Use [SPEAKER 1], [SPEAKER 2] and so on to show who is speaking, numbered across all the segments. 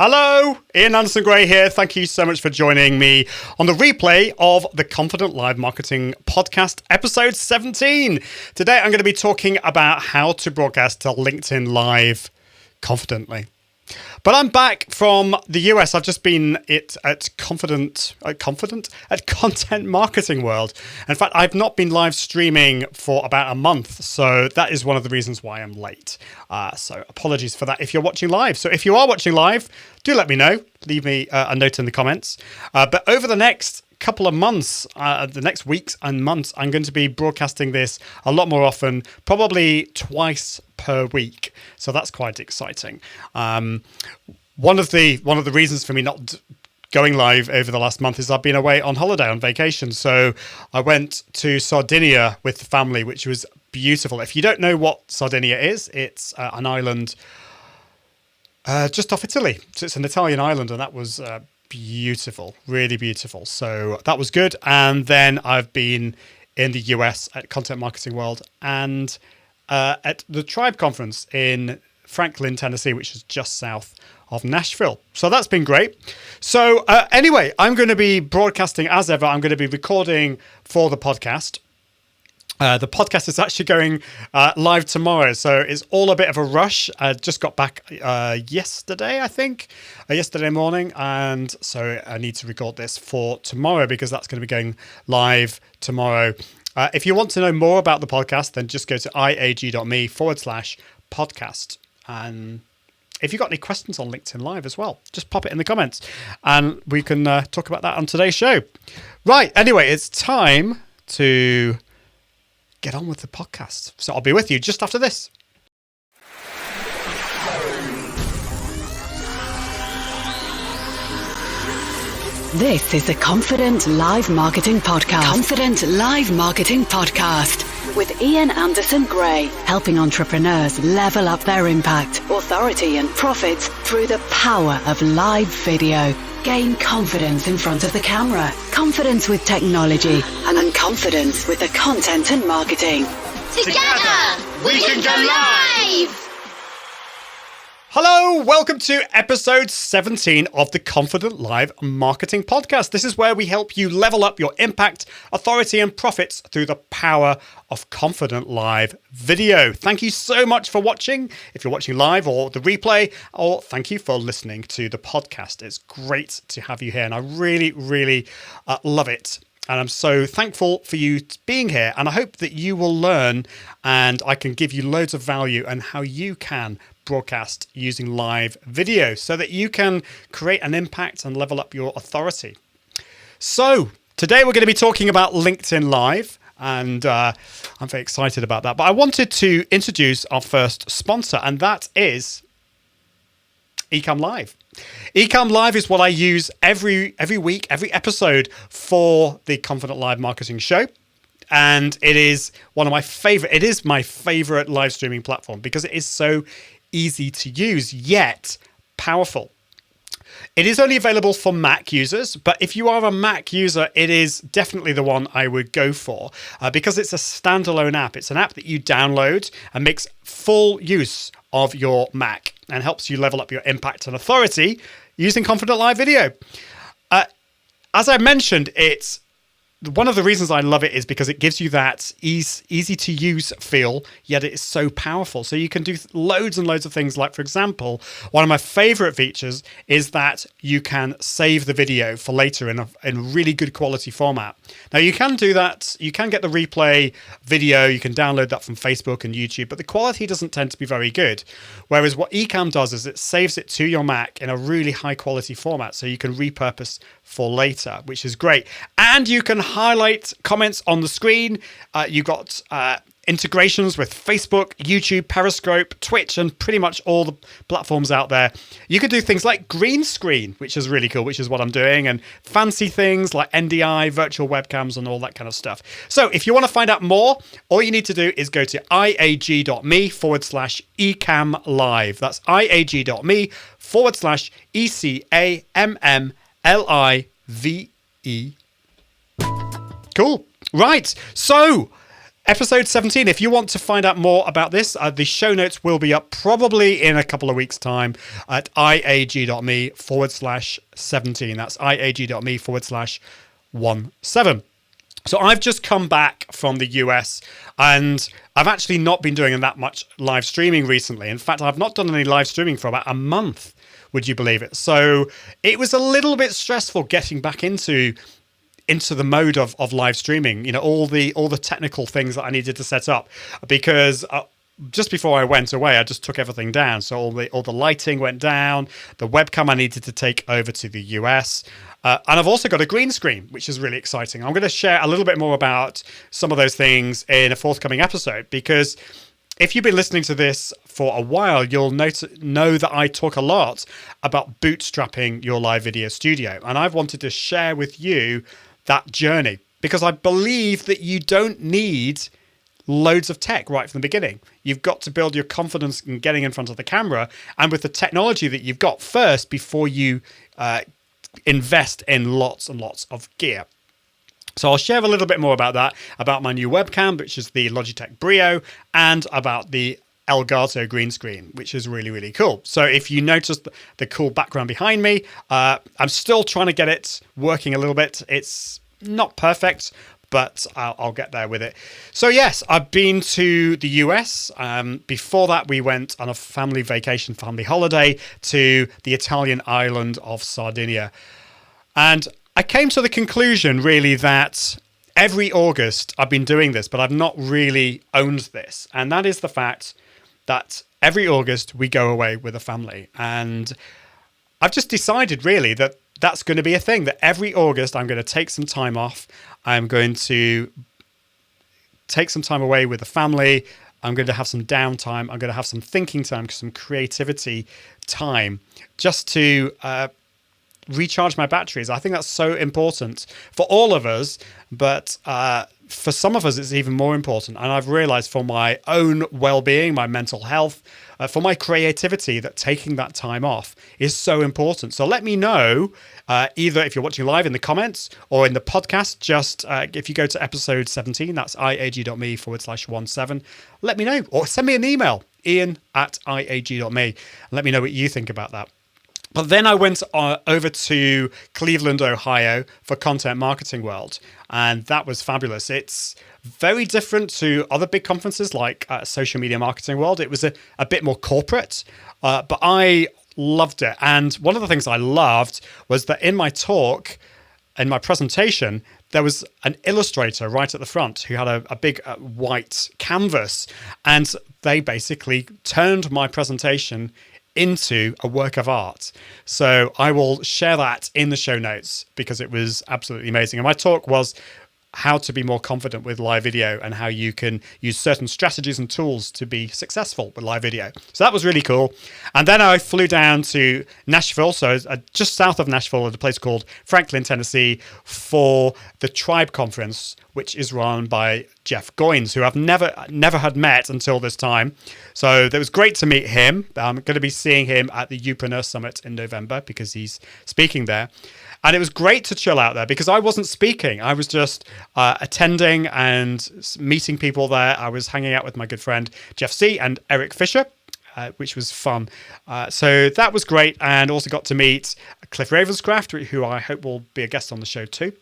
[SPEAKER 1] Hello, Ian Anderson Gray here. Thank you so much for joining me on the replay of the Confident Live Marketing Podcast, episode 17. Today I'm going to be talking about how to broadcast to LinkedIn Live confidently. But I'm back from the US. I've just been at Content Marketing World. In fact, I've not been live streaming for about a month. So that is one of the reasons why I'm late. So apologies for that if you're watching live. So if you are watching live, do let me know. Leave me a note in the comments. But over the next couple of months, the next weeks and months, I'm going to be broadcasting this a lot more often, probably twice per week. So that's quite exciting. One of the reasons for me not going live over the last month is I've been away on holiday, on vacation. So I went to Sardinia with the family, which was beautiful. If you don't know what Sardinia is, it's an island just off Italy. So it's an Italian island, and that was beautiful, really beautiful. So that was good. And then I've been in the US at Content Marketing World and at the Tribe Conference in Franklin, Tennessee, which is just south of Nashville. So that's been great. So anyway, I'm going to be broadcasting as ever. I'm going to be recording for the podcast. The podcast is actually going live tomorrow, so it's all a bit of a rush. I just got back yesterday, I think, yesterday morning, and so I need to record this for tomorrow because that's going to be going live tomorrow. If you want to know more about the podcast, then just go to iag.me/podcast. And if you've got any questions on LinkedIn Live as well, just pop it in the comments, and we can talk about that on today's show. Right, anyway, it's time to get on with the podcast. So I'll be with you just after this.
[SPEAKER 2] This is the Confident Live Marketing Podcast. Confident Live Marketing Podcast with Ian Anderson Gray, helping entrepreneurs level up their impact, authority, and profits through the power of live video. Gain confidence in front of the camera, confidence with technology, and confidence with the content and marketing.
[SPEAKER 3] Together, we can go live!
[SPEAKER 1] Hello, welcome to episode 17 of the Confident Live Marketing Podcast. This is where we help you level up your impact, authority, and profits through the power of confident live video. Thank you so much for watching. If you're watching live or the replay, or thank you for listening to the podcast. It's great to have you here, and I really, really love it. And I'm so thankful for you being here. And I hope that you will learn and I can give you loads of value and how you can broadcast using live video so that you can create an impact and level up your authority. So today we're going to be talking about LinkedIn Live. And I'm very excited about that. But I wanted to introduce our first sponsor, and that is Ecamm Live. Ecamm Live is what I use every week, every episode for the Confident Live Marketing Show. And it is my favorite live streaming platform because it is so easy to use, yet powerful. It is only available for Mac users, but if you are a Mac user, it is definitely the one I would go for because it's a standalone app. It's an app that you download and makes full use of your Mac and helps you level up your impact and authority using Confident Live Video. As I mentioned, it's one of the reasons I love it is because it gives you that easy to use feel, yet it is so powerful. So you can do loads and loads of things. Like, for example, one of my favorite features is that you can save the video for later in a really good quality format. Now, you can do that. You can get the replay video. You can download that from Facebook and YouTube, but the quality doesn't tend to be very good. Whereas what Ecamm does is it saves it to your Mac in a really high quality format so you can repurpose for later, which is great. And you can highlight comments on the screen. You've got integrations with Facebook, YouTube, Periscope, Twitch, and pretty much all the platforms out there. You can do things like green screen, which is really cool, which is what I'm doing, and fancy things like NDI, virtual webcams, and all that kind of stuff. So if you want to find out more, all you need to do is go to iag.me/ecamm live. That's iag.me/ECAMMLIVE. Cool. Right. So Episode 17, if you want to find out more about this, the show notes will be up probably in a couple of weeks' time at iag.me/17. That's iag.me/17. So I've just come back from the US, and I've actually not been doing that much live streaming recently. In fact, I've not done any live streaming for about a month, would you believe it? So it was a little bit stressful getting back into the mode of live streaming, you know, all the technical things that I needed to set up, because just before I went away, I just took everything down. So all the lighting went down, the webcam I needed to take over to the US, and I've also got a green screen, which is really exciting. I'm going to share a little bit more about some of those things in a forthcoming episode, because if you've been listening to this for a while, you'll know that I talk a lot about bootstrapping your live video studio, and I've wanted to share with you that journey, because I believe that you don't need loads of tech right from the beginning. You've got to build your confidence in getting in front of the camera and with the technology that you've got first before you invest in lots and lots of gear. So I'll share a little bit more about that, about my new webcam, which is the Logitech Brio, and about the Elgato green screen, which is really, really cool. So if you notice the cool background behind me, I'm still trying to get it working a little bit. It's not perfect, but I'll get there with it. So yes, I've been to the US. Before that, we went on a family vacation, family holiday to the Italian island of Sardinia. And I came to the conclusion, really, that every August I've been doing this, but I've not really owned this. And that is the fact that every August we go away with a family. And I've just decided, really, that that's going to be a thing, that every August I'm going to take some time off. I'm going to take some time away with the family. I'm going to have some downtime. I'm going to have some thinking time, some creativity time, just to recharge my batteries. I think that's so important for all of us, but for some of us it's even more important. And I've realized for my own well-being, my mental health, for my creativity, that taking that time off is so important. So let me know, either if you're watching live in the comments or in the podcast, just if you go to episode 17, that's iag.me/17, let me know, or send me an email, ian@iag.me, and let me know what you think about that. But then I went over to Cleveland, Ohio for Content Marketing World, and that was fabulous. It's very different to other big conferences like Social Media Marketing World. It was a bit more corporate, but I loved it. And one of the things I loved was that in my talk, in my presentation, there was an illustrator right at the front who had a big white canvas, and they basically turned my presentation into a work of art. So I will share that in the show notes, because it was absolutely amazing. And my talk was how to be more confident with live video and how you can use certain strategies and tools to be successful with live video. So that was really cool. And then I flew down to Nashville, so just south of Nashville, at a place called Franklin, Tennessee, for the Tribe Conference, which is run by Jeff Goins, who I've never had met until this time. So it was great to meet him. I'm going to be seeing him at the Upreneur Summit in November, because he's speaking there. And it was great to chill out there, because I wasn't speaking. I was just attending and meeting people there. I was hanging out with my good friend Jeff C. and Eric Fisher, which was fun. So that was great. And also got to meet Cliff Ravenscraft, who I hope will be a guest on the show too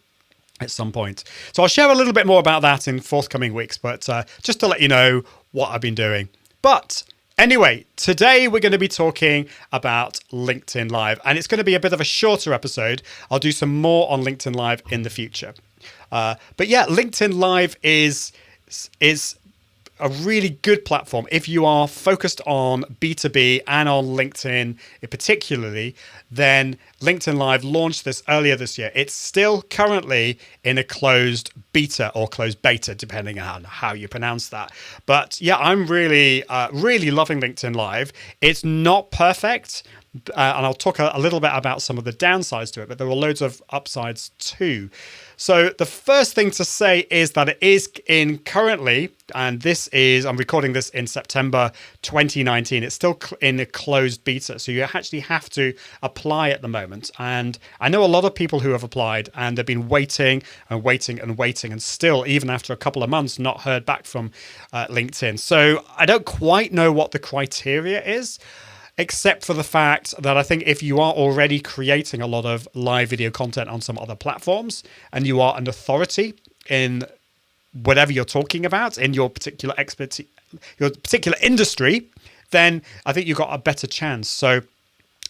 [SPEAKER 1] at some point. So I'll share a little bit more about that in forthcoming weeks, but just to let you know what I've been doing. But anyway, today we're going to be talking about LinkedIn Live, and it's going to be a bit of a shorter episode. I'll do some more on LinkedIn Live in the future. But yeah, LinkedIn Live is a really good platform if you are focused on B2B and on LinkedIn particularly. Then LinkedIn Live launched this earlier this year. It's still currently in a closed beta or closed beta, depending on how you pronounce that. But yeah, I'm really loving LinkedIn Live. It's not perfect, and I'll talk a little bit about some of the downsides to it, but there are loads of upsides too. So the first thing to say is that it is in currently, and I'm recording this in September 2019. It's still in a closed beta, so you actually have to apply at the moment. And I know a lot of people who have applied, and they've been waiting and waiting and waiting, and still, even after a couple of months, not heard back from LinkedIn. So I don't quite know what the criteria is, except for the fact that I think if you are already creating a lot of live video content on some other platforms and you are an authority in whatever you're talking about in your particular expertise, your particular industry, then I think you've got a better chance. So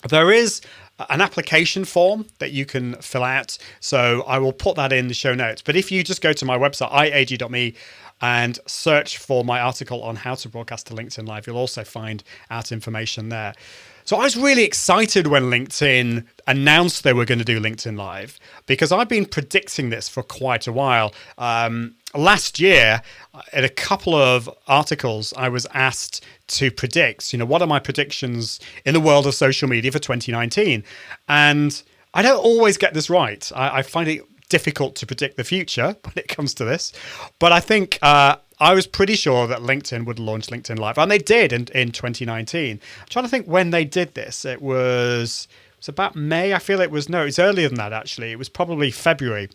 [SPEAKER 1] there is an application form that you can fill out. So I will put that in the show notes. But if you just go to my website, iag.me, and search for my article on how to broadcast to LinkedIn Live, you'll also find out information there. So I was really excited when LinkedIn announced they were going to do LinkedIn Live, because I've been predicting this for quite a while. Last year, in a couple of articles, I was asked to predict, what are my predictions in the world of social media for 2019? And I don't always get this right. I find it difficult to predict the future when it comes to this. But I think I was pretty sure that LinkedIn would launch LinkedIn Live. And they did in 2019. I'm trying to think when they did this. It was about May. I feel it's earlier than that, actually. It was probably February.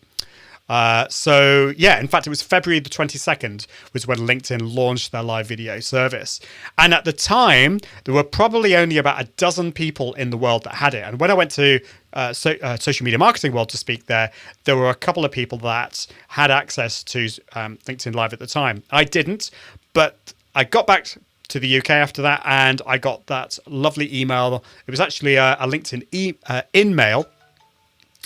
[SPEAKER 1] In fact, it was February the 22nd was when LinkedIn launched their live video service. And at the time, there were probably only about a dozen people in the world that had it. And when I went to Social Media Marketing World to speak there were a couple of people that had access to LinkedIn Live at the time. I didn't, but I got back to the UK after that, and I got that lovely email. It was actually a LinkedIn in-mail.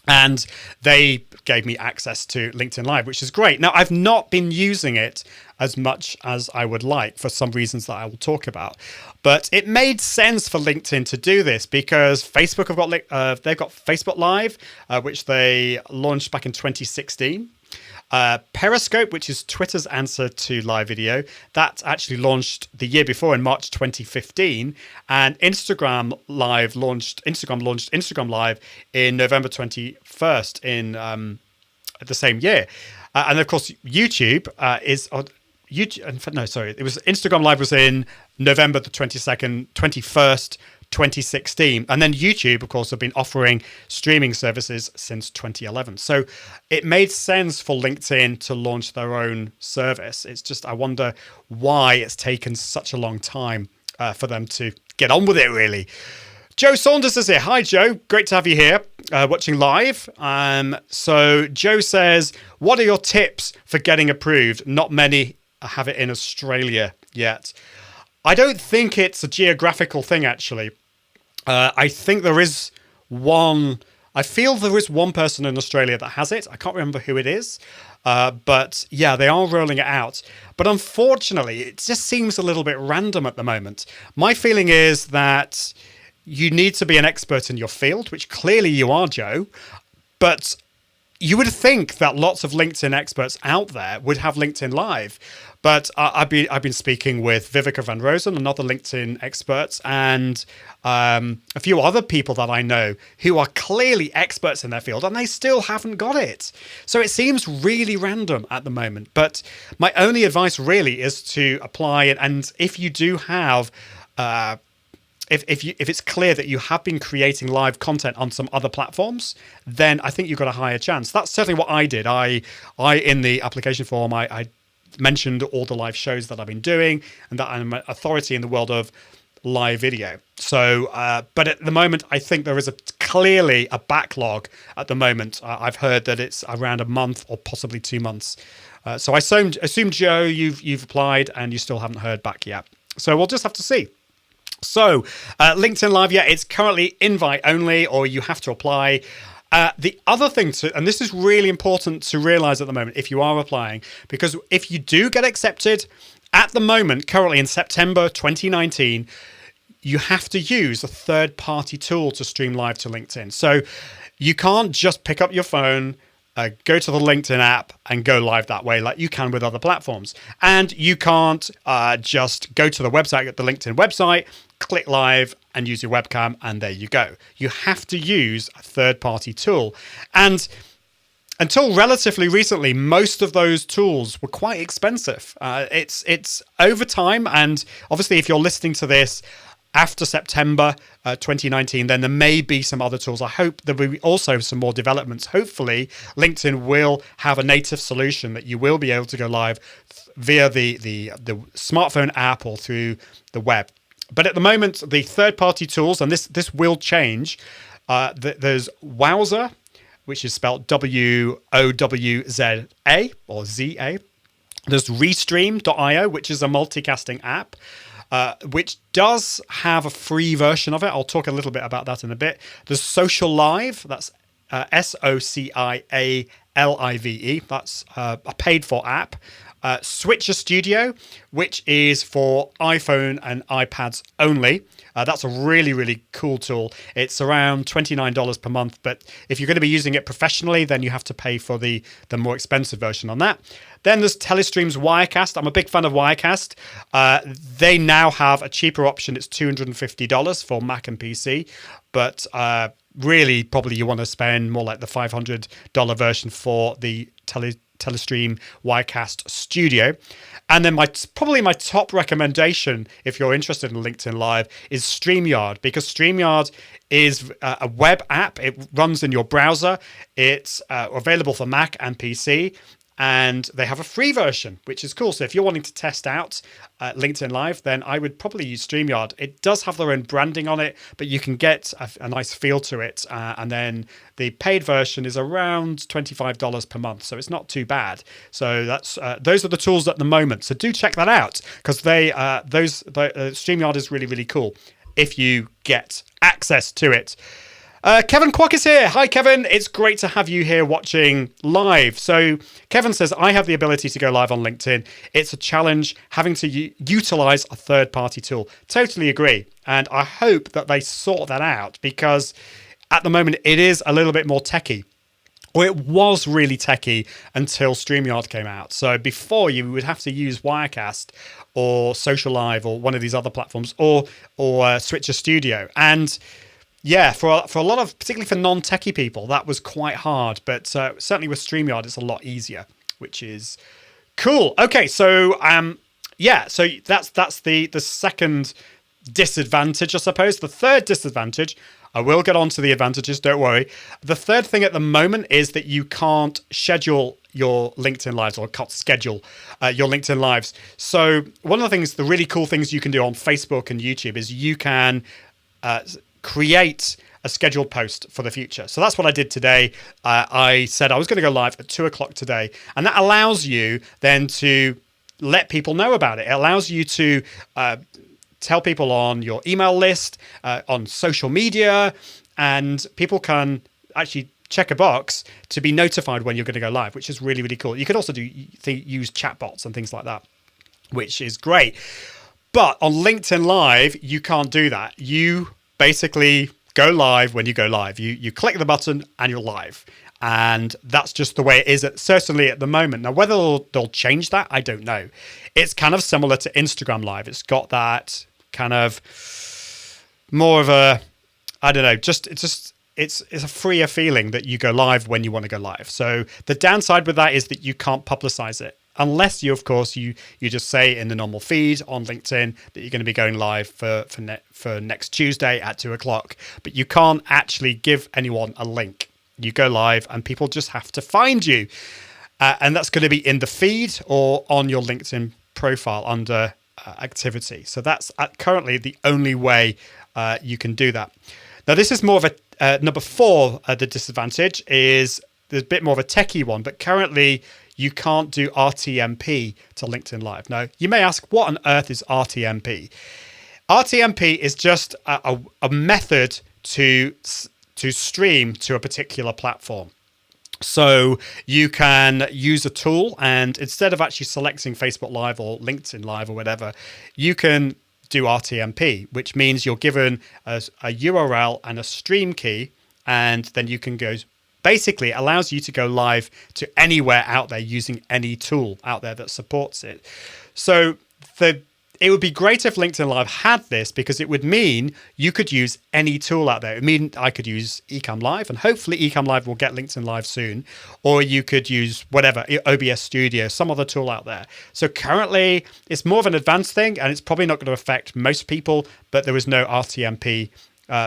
[SPEAKER 1] And they gave me access to LinkedIn Live, which is great. Now, I've not been using it as much as I would like for some reasons that I will talk about. But it made sense for LinkedIn to do this because Facebook they've got Facebook Live, which they launched back in 2016. Periscope, which is Twitter's answer to live video, that actually launched the year before in March 2015, and Instagram launched Instagram Live in November 21st in the same year, and of course YouTube it was Instagram Live was in November the 21st. 2016. And then YouTube, of course, have been offering streaming services since 2011. So it made sense for LinkedIn to launch their own service. It's just, I wonder why it's taken such a long time for them to get on with it, really. Joe Saunders is here. Hi, Joe. Great to have you here watching live. So Joe says, what are your tips for getting approved? Not many have it in Australia yet. I don't think it's a geographical thing, actually. I think there is one. I feel there is one person in Australia that has it. I can't remember who it is. But yeah, they are rolling it out. But unfortunately, it just seems a little bit random at the moment. My feeling is that you need to be an expert in your field, which clearly you are, Joe. But you would think that lots of LinkedIn experts out there would have LinkedIn Live. But I've been speaking with Vivica Van Rosen, another LinkedIn expert, and a few other people that I know who are clearly experts in their field, and they still haven't got it. So it seems really random at the moment. But my only advice really is to apply it. And if you do have, if it's clear that you have been creating live content on some other platforms, then I think you've got a higher chance. That's certainly what I did. I in the application form, I mentioned all the live shows that I've been doing and that I'm an authority in the world of live video. So, but at the moment, I think there is clearly a backlog at the moment. I've heard that it's around a month or possibly 2 months. So I assume, Joe, you've applied and you still haven't heard back yet. So we'll just have to see. So LinkedIn Live, it's currently invite only, or you have to apply. The other thing and this is really important to realize at the moment if you are applying, because if you do get accepted at the moment, currently in September 2019, you have to use a third-party tool to stream live to LinkedIn. So you can't just pick up your phone, go to the LinkedIn app and go live that way like you can with other platforms. And you can't just go to the website, the LinkedIn website, click live and use your webcam, and there you go. You have to use a third-party tool. And until relatively recently, most of those tools were quite expensive. It's over time, and obviously if you're listening to this after September 2019, then there may be some other tools. I hope there will be also some more developments. Hopefully, LinkedIn will have a native solution that you will be able to go live via the smartphone app or through the web. But at the moment, the third-party tools, and this will change, there's Wowza, which is spelled WOWZA or ZA. There's Restream.io, which is a multicasting app, which does have a free version of it. I'll talk a little bit about that in a bit. There's Social Live, that's SOCIALIVE, that's a paid-for app. Switcher Studio, which is for iPhone and iPads only. That's a really, really cool tool. It's around $29 per month, but if you're going to be using it professionally, then you have to pay for the more expensive version on that. Then there's Telestream's Wirecast. I'm a big fan of Wirecast. They now have a cheaper option. It's $250 for Mac and PC, but really probably you want to spend more like the $500 version for the Telestream Wirecast Studio. And then probably my top recommendation, if you're interested in LinkedIn Live, is StreamYard, because StreamYard is a web app. It runs in your browser. It's available for Mac and PC. And they have a free version, which is cool. So if you're wanting to test out LinkedIn Live, then I would probably use StreamYard. It does have their own branding on it, but you can get a nice feel to it. And then the paid version is around $25 per month, so it's not too bad. So that's those are the tools at the moment. So do check that out, because StreamYard is really, really cool if you get access to it. Kevin Kwok is here. Hi, Kevin. It's great to have you here watching live. So Kevin says, I have the ability to go live on LinkedIn. It's a challenge having to utilize a third-party tool. Totally agree. And I hope that they sort that out, because at the moment it is a little bit more techie. Or it was really techie until StreamYard came out. So before, you would have to use Wirecast or Social Live or one of these other platforms, or Switcher Studio. And yeah, for a lot of, particularly for non-techie people, that was quite hard. But certainly with StreamYard, it's a lot easier, which is cool. Okay, so so that's the second disadvantage, I suppose. The third disadvantage, I will get on to the advantages, don't worry. The third thing at the moment is that you can't schedule your LinkedIn Lives, or can't schedule your LinkedIn Lives. So one of the things, the really cool things you can do on Facebook and YouTube is you can create a scheduled post for the future. So that's what I did today. I said I was going to go live at 2:00 today, and that allows you then to let people know about it. It allows you to tell people on your email list, on social media, and people can actually check a box to be notified when you're going to go live, which is really, really cool. You could also use chatbots and things like that, which is great. But on LinkedIn Live, you can't do that. You basically go live when you go live. You click the button and you're live. And that's just the way it is, certainly at the moment. Now, whether they'll change that, I don't know. It's kind of similar to Instagram Live. It's got that kind of more of a, I don't know, it's a freer feeling that you go live when you want to go live. So the downside with that is that you can't publicize it. Unless you, of course, you just say in the normal feed on LinkedIn that you're going to be going live for next Tuesday at 2:00, but you can't actually give anyone a link. You go live and people just have to find you. And that's going to be in the feed or on your LinkedIn profile under activity. So that's currently the only way you can do that. Now, this is more of a number 4. The disadvantage is there's a bit more of a techie one, but currently you can't do RTMP to LinkedIn Live. Now, you may ask, what on earth is RTMP? RTMP is just a method to stream to a particular platform. So you can use a tool, and instead of actually selecting Facebook Live or LinkedIn Live or whatever, you can do RTMP, which means you're given a URL and a stream key, and then you can go. Basically, it allows you to go live to anywhere out there using any tool out there that supports it. So it would be great if LinkedIn Live had this, because it would mean you could use any tool out there. It would mean I could use Ecamm Live, and hopefully Ecamm Live will get LinkedIn Live soon, or you could use whatever, OBS Studio, some other tool out there. So currently it's more of an advanced thing, and it's probably not going to affect most people, but there is no RTMP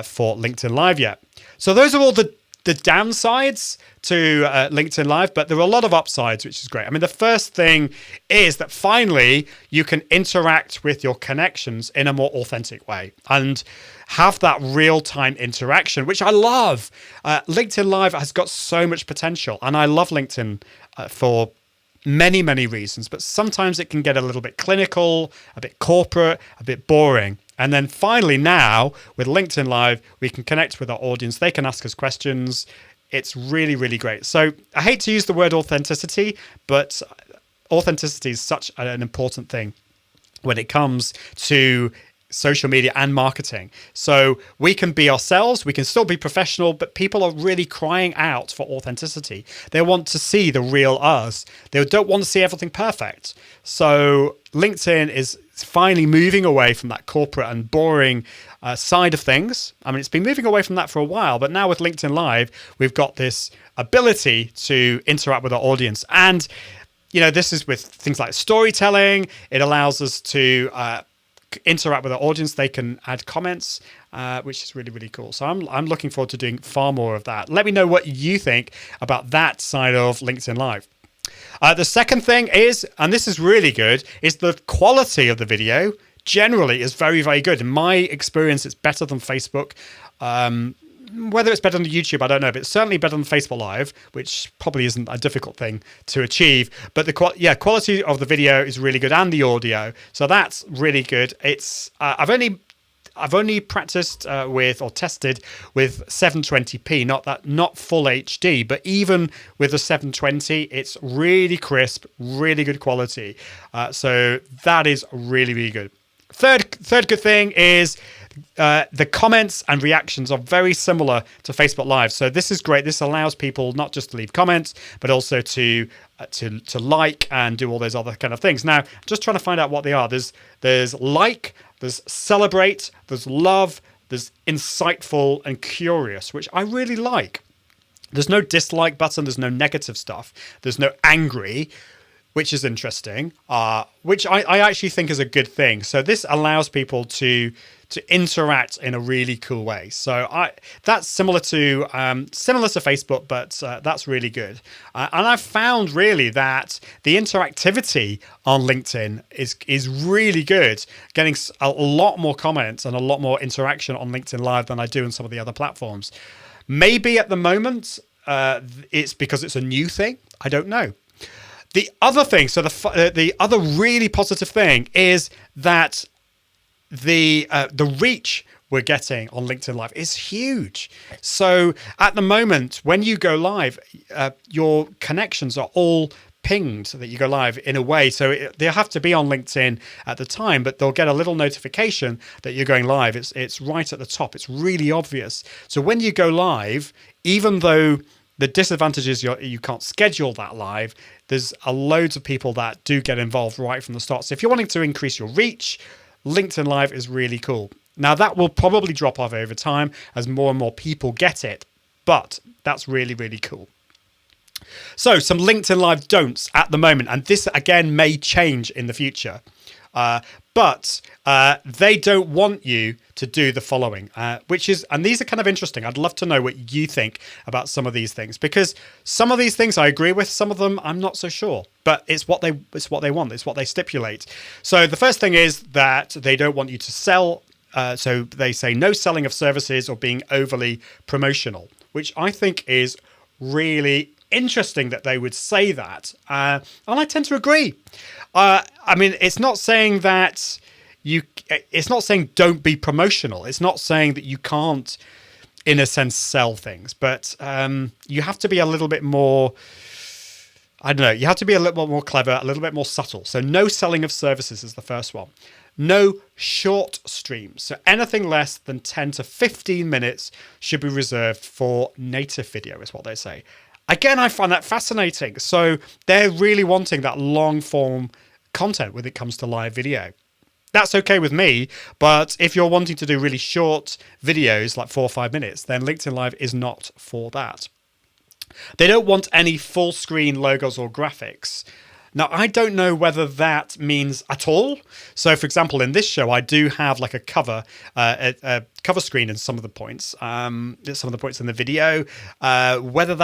[SPEAKER 1] for LinkedIn Live yet. So those are all the downsides to LinkedIn Live, but there are a lot of upsides, which is great. I mean, the first thing is that finally you can interact with your connections in a more authentic way and have that real-time interaction, which I love. LinkedIn Live has got so much potential, and I love LinkedIn for many, many reasons, but sometimes it can get a little bit clinical, a bit corporate, a bit boring. And then finally now, with LinkedIn Live, we can connect with our audience. They can ask us questions. It's really, really great. So I hate to use the word authenticity, but authenticity is such an important thing when it comes to social media and marketing. So we can be ourselves, we can still be professional, but people are really crying out for authenticity. They want to see the real us. They don't want to see everything perfect. So LinkedIn is finally moving away from that corporate and boring side of things. I mean, it's been moving away from that for a while, but now with LinkedIn Live, we've got this ability to interact with our audience. And, you know, this is with things like storytelling. It allows us to interact with our audience. They can add comments, which is really, really cool. So I'm looking forward to doing far more of that. Let me know what you think about that side of LinkedIn Live. The second thing is, and this is really good, is the quality of the video generally is very, very good. In my experience, it's better than Facebook. Whether it's better than YouTube, I don't know, but it's certainly better than Facebook Live, which probably isn't a difficult thing to achieve. But the quality of the video is really good, and the audio, so that's really good. It's I've only practiced with or tested with 720p, not full HD, but even with the 720, it's really crisp, really good quality. So that is really, really good. Third good thing is the comments and reactions are very similar to Facebook Live. So this is great. This allows people not just to leave comments, but also to like and do all those other kind of things. Now, just trying to find out what they are. There's like, there's celebrate, there's love, there's insightful and curious, which I really like. There's no dislike button. There's no negative stuff. There's no angry, which is interesting, which I actually think is a good thing. So this allows people to interact in a really cool way. So that's similar to Facebook, but that's really good. And I've found really that the interactivity on LinkedIn is really good. Getting a lot more comments and a lot more interaction on LinkedIn Live than I do in some of the other platforms. Maybe at the moment it's because it's a new thing. I don't know. The other thing, so the other really positive thing is that the reach we're getting on LinkedIn Live is huge. So at the moment, when you go live, your connections are all pinged so that you go live in a way. So they'll have to be on LinkedIn at the time, but they'll get a little notification that you're going live. It's right at the top. It's really obvious. So when you go live, even though the disadvantage is you can't schedule that live, there's loads of people that do get involved right from the start. So if you're wanting to increase your reach, LinkedIn Live is really cool. Now, that will probably drop off over time as more and more people get it, but that's really, really cool. So some LinkedIn Live don'ts at the moment, and this again may change in the future, but they don't want you to do the following, and these are kind of interesting. I'd love to know what you think about some of these things, because some of these things I agree with, some of them I'm not so sure, but it's what they want, it's what they stipulate. So the first thing is that they don't want you to sell. So they say no selling of services or being overly promotional, which I think is really interesting that they would say that. And I tend to agree. I mean, it's not saying that it's not saying don't be promotional. It's not saying that you can't, in a sense, sell things, but you have to be a little bit more, I don't know, you have to be a little bit more clever, a little bit more subtle. So no selling of services is the first one. No short streams. So anything less than 10 to 15 minutes should be reserved for native video, is what they say. Again, I find that fascinating. So they're really wanting that long form content when it comes to live video. That's okay with me, but if you're wanting to do really short videos, like 4 or 5 minutes, then LinkedIn Live is not for that. They don't want any full screen logos or graphics. Now, I don't know whether that means at all. So, for example, in this show, I do have like a cover screen in some of the points in the video. Whether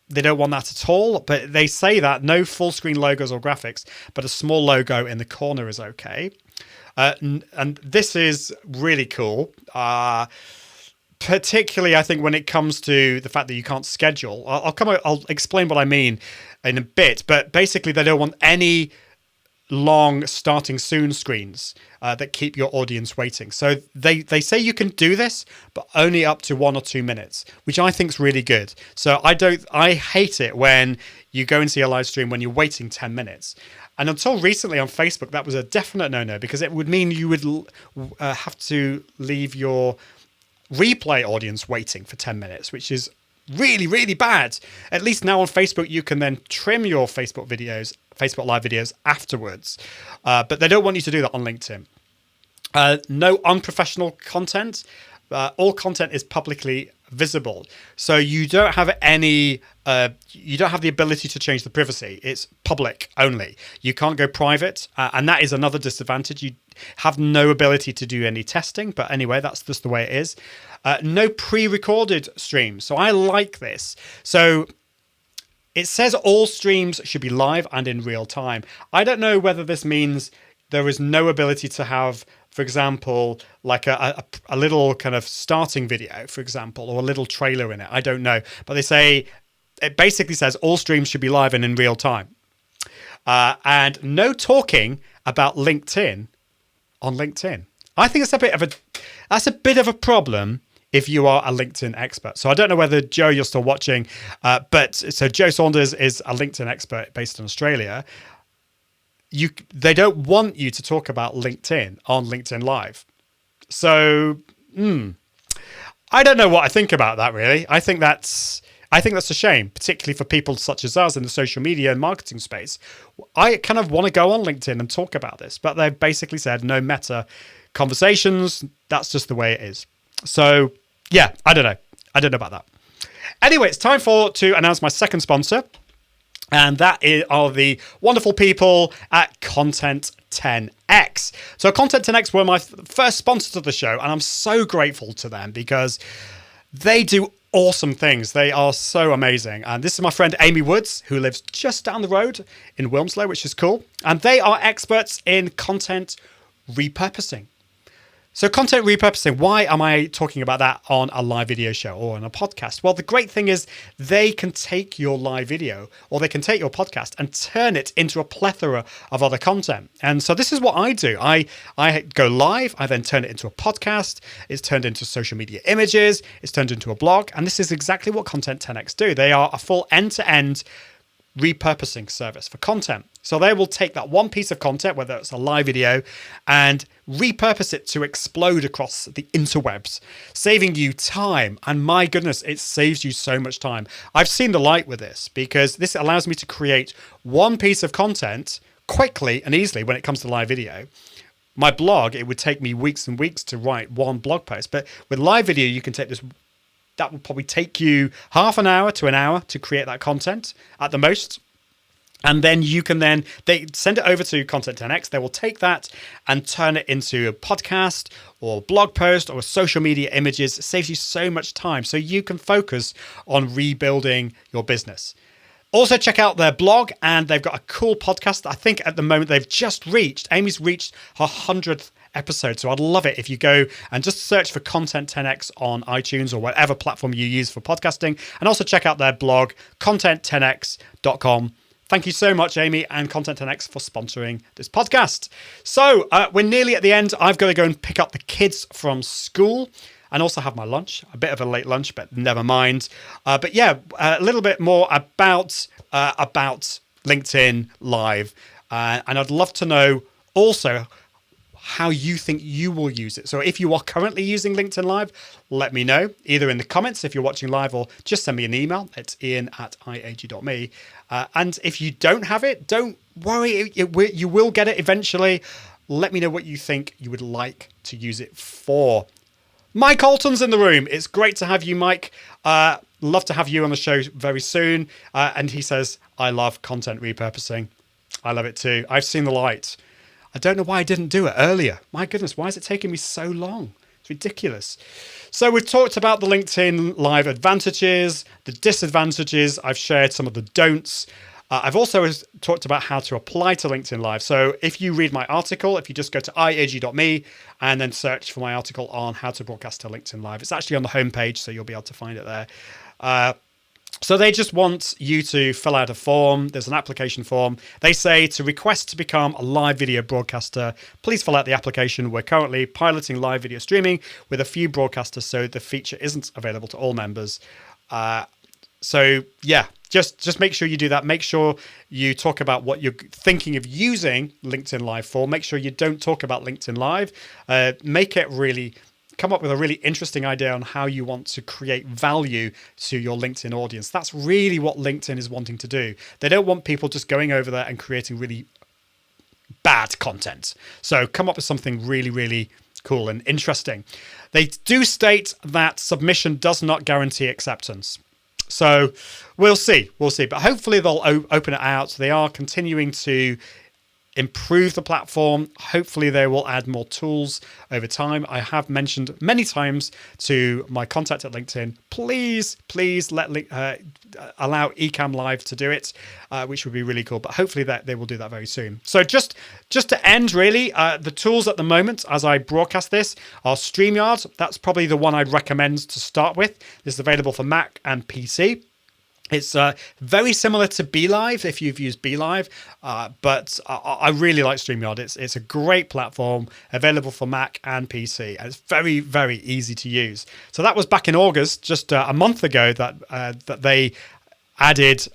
[SPEAKER 1] they don't want that at all, but they say that no full screen logos or graphics, but a small logo in the corner is okay. And this is really cool. Particularly, I think when it comes to the fact that you can't schedule. I'll explain what I mean in a bit, but basically they don't want any long starting soon screens that keep your audience waiting. So they say you can do this, but only up to 1 or 2 minutes, which I think is really good. So I hate it when you go and see a live stream when you're waiting 10 minutes. And until recently on Facebook, that was a definite no-no, because it would mean you would have to leave your replay audience waiting for 10 minutes, which is really, really bad. At least now on Facebook, you can then trim your Facebook Live videos afterwards. But they don't want you to do that on LinkedIn. No unprofessional content. All content is publicly visible. So you don't have the ability to change the privacy. It's public only. You can't go private. And that is another disadvantage. You have no ability to do any testing. But anyway, that's just the way it is. No pre-recorded streams. So I like this. So it says all streams should be live and in real time. I don't know whether this means there is no ability to have, for example, like a little kind of starting video, for example, or a little trailer in it. I don't know. But it basically says all streams should be live and in real time. And no talking about LinkedIn on LinkedIn. I think that's a bit of a problem if you are a LinkedIn expert. So I don't know whether, Joe, you're still watching, but so Joe Saunders is a LinkedIn expert based in Australia. They don't want you to talk about LinkedIn on LinkedIn Live. So, I don't know what I think about that, really. I think that's a shame, particularly for people such as us in the social media and marketing space. I kind of want to go on LinkedIn and talk about this, but they've basically said no meta conversations. That's just the way it is. So, yeah, I don't know. I don't know about that. Anyway, it's time to announce my second sponsor. And that are the wonderful people at Content 10X. So Content 10X were my first sponsors of the show, and I'm so grateful to them because they do awesome things. They are so amazing. And this is my friend Amy Woods, who lives just down the road in Wilmslow, which is cool. And they are experts in content repurposing. So content repurposing, why am I talking about that on a live video show or on a podcast? Well, the great thing is they can take your live video or they can take your podcast and turn it into a plethora of other content. And so this is what I do. I go live, I then turn it into a podcast, it's turned into social media images, it's turned into a blog, and this is exactly what Content 10X do. They are a full end-to-end repurposing service for content. So they will take that one piece of content, whether it's a live video, and repurpose it to explode across the interwebs, saving you time. And my goodness, it saves you so much time. I've seen the light with this because this allows me to create one piece of content quickly and easily when it comes to live video. My blog, it would take me weeks and weeks to write one blog post, but with live video, you can take this. That will probably take you half an hour to an hour to create that content at the most. And then they send it over to Content 10X. They will take that and turn it into a podcast or blog post or social media images. It saves you so much time so you can focus on rebuilding your business. Also, check out their blog, and they've got a cool podcast. I think at the moment Amy's reached her 100th episode. So I'd love it if you go and just search for Content 10X on iTunes or whatever platform you use for podcasting. And also check out their blog, content10x.com. Thank you so much, Amy and Content 10X, for sponsoring this podcast. So we're nearly at the end. I've got to go and pick up the kids from school and also have my lunch. A bit of a late lunch, but never mind. But yeah, a little bit more about LinkedIn Live. And I'd love to know also how you think you will use it. So if you are currently using LinkedIn Live, let me know, either in the comments if you're watching live, or just send me an email. It's ian@iag.me. And if you don't have it, don't worry, you will get it eventually. Let me know what you think you would like to use it for. Mike Alton's in the room. It's great to have you, Mike. Love to have you on the show very soon. And he says, I love content repurposing. I love it too. I've seen the light. I don't know why I didn't do it earlier. My goodness, why is it taking me so long? It's ridiculous. So we've talked about the LinkedIn Live advantages, the disadvantages. I've shared some of the don'ts. I've also talked about how to apply to LinkedIn Live. So if you read my article, if you just go to iag.me and then search for my article on how to broadcast to LinkedIn Live, it's actually on the homepage, so you'll be able to find it there. So they just want you to fill out a form. There's an application form. They say to request to become a live video broadcaster, please fill out the application. We're currently piloting live video streaming with a few broadcasters, so the feature isn't available to all members. So yeah, just make sure you do that. Make sure you talk about what you're thinking of using LinkedIn Live for. Make sure you don't talk about LinkedIn Live. Come up with a really interesting idea on how you want to create value to your LinkedIn audience. That's really what LinkedIn is wanting to do. They don't want people just going over there and creating really bad content. So come up with something really, really cool and interesting. They do state that submission does not guarantee acceptance. So we'll see. But hopefully they'll open it out. They are continuing to improve the platform. Hopefully they will add more tools over time. I have mentioned many times to my contact at LinkedIn, please allow Ecamm Live to do it, which would be really cool. But hopefully that they will do that very soon. So just to end, really, the tools at the moment as I broadcast this are StreamYard. That's probably the one I'd recommend to start with. This is available for Mac and PC. It's very similar to BeLive if you've used BeLive, but I really like StreamYard. It's a great platform, available for Mac and PC, and it's very, very easy to use. So that was back in August, just a month ago, that they added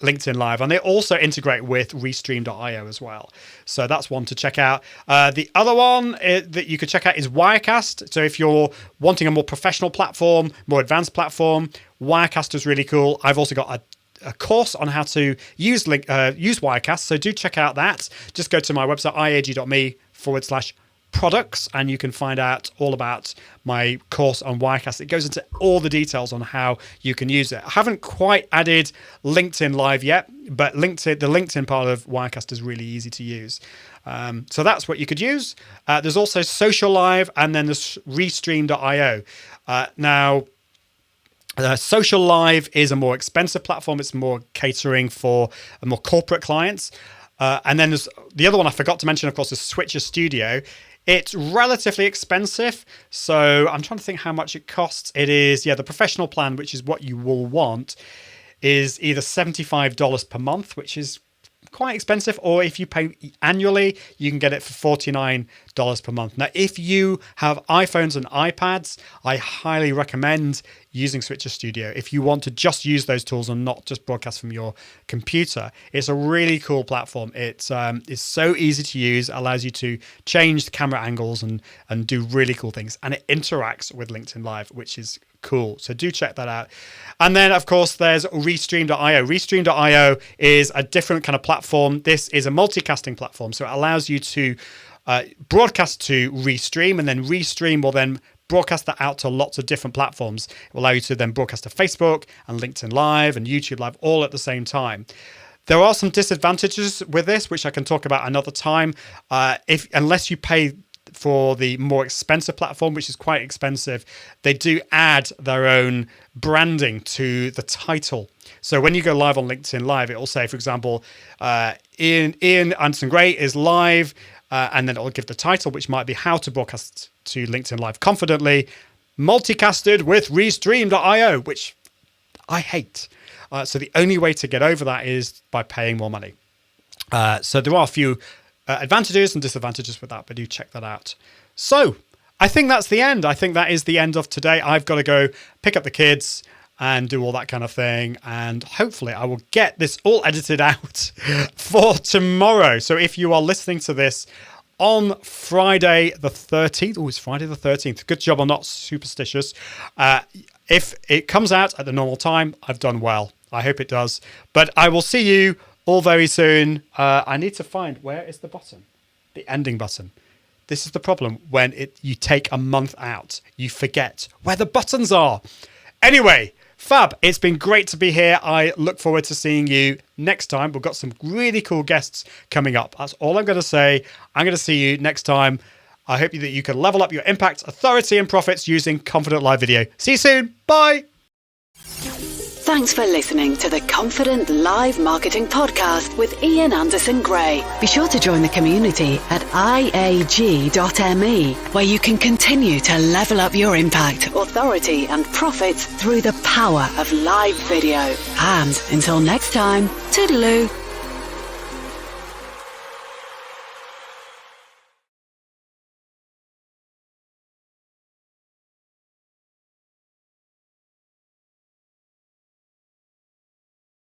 [SPEAKER 1] LinkedIn Live, and they also integrate with Restream.io as well. So that's one to check out. The other one that you could check out is Wirecast. So if you're wanting a more professional platform, more advanced platform, Wirecast is really cool. I've also got a course on how to use Wirecast, so do check out that. Just go to my website, iag.me/products, and you can find out all about my course on Wirecast. It goes into all the details on how you can use it. I haven't quite added LinkedIn Live yet, but the LinkedIn part of Wirecast is really easy to use. So that's what you could use. There's also Social Live, and then there's Restream.io. Now, Social Live is a more expensive platform. It's more catering for more corporate clients. And then there's the other one I forgot to mention, of course, is Switcher Studio. It's relatively expensive, so I'm trying to think how much it costs. It is, the professional plan, which is what you will want, is either $75 per month, which is quite expensive, or if you pay annually, you can get it for $49 per month. Now, if you have iPhones and iPads, I highly recommend using Switcher Studio. If you want to just use those tools and not just broadcast from your computer, it's a really cool platform. It's so easy to use, allows you to change the camera angles and do really cool things, and it interacts with LinkedIn Live, which is cool. So do check that out. And then, of course, there's Restream.io. Restream.io is a different kind of platform. This is a multicasting platform, so it allows you to broadcast to Restream, and then Restream will then broadcast that out to lots of different platforms. It will allow you to then broadcast to Facebook and LinkedIn Live and YouTube Live all at the same time. There are some disadvantages with this, which I can talk about another time. Unless you pay for the more expensive platform, which is quite expensive, they do add their own branding to the title. So when you go live on LinkedIn Live, it will say, for example, Ian Anderson Gray is live, and then it will give the title, which might be how to broadcast to LinkedIn Live confidently, multicasted with Restream.io, which I hate. So the only way to get over that is by paying more money. So there are a few advantages and disadvantages with that, but do check that out. So I think that's the end. I think that is the end of today. I've got to go pick up the kids and do all that kind of thing, and hopefully I will get this all edited out for tomorrow. So if you are listening to this on Friday the 13th, it's Friday the 13th. Good job I'm not superstitious. If it comes out at the normal time, I've done well. I hope it does. But I will see you all very soon. I need to find, where is the button? the ending button. This is the problem when you take a month out. You forget where the buttons are. Anyway, fab. It's been great to be here. I look forward to seeing you next time. We've got some really cool guests coming up. That's all I'm going to say. I'm going to see you next time. I hope that you can level up your impact, authority, and profits using Confident Live Video. See you soon. Bye.
[SPEAKER 2] Thanks for listening to the Confident Live Marketing Podcast with Ian Anderson Gray. Be sure to join the community at iag.me, where you can continue to level up your impact, authority, and profits through the power of live video. And until next time, toodaloo.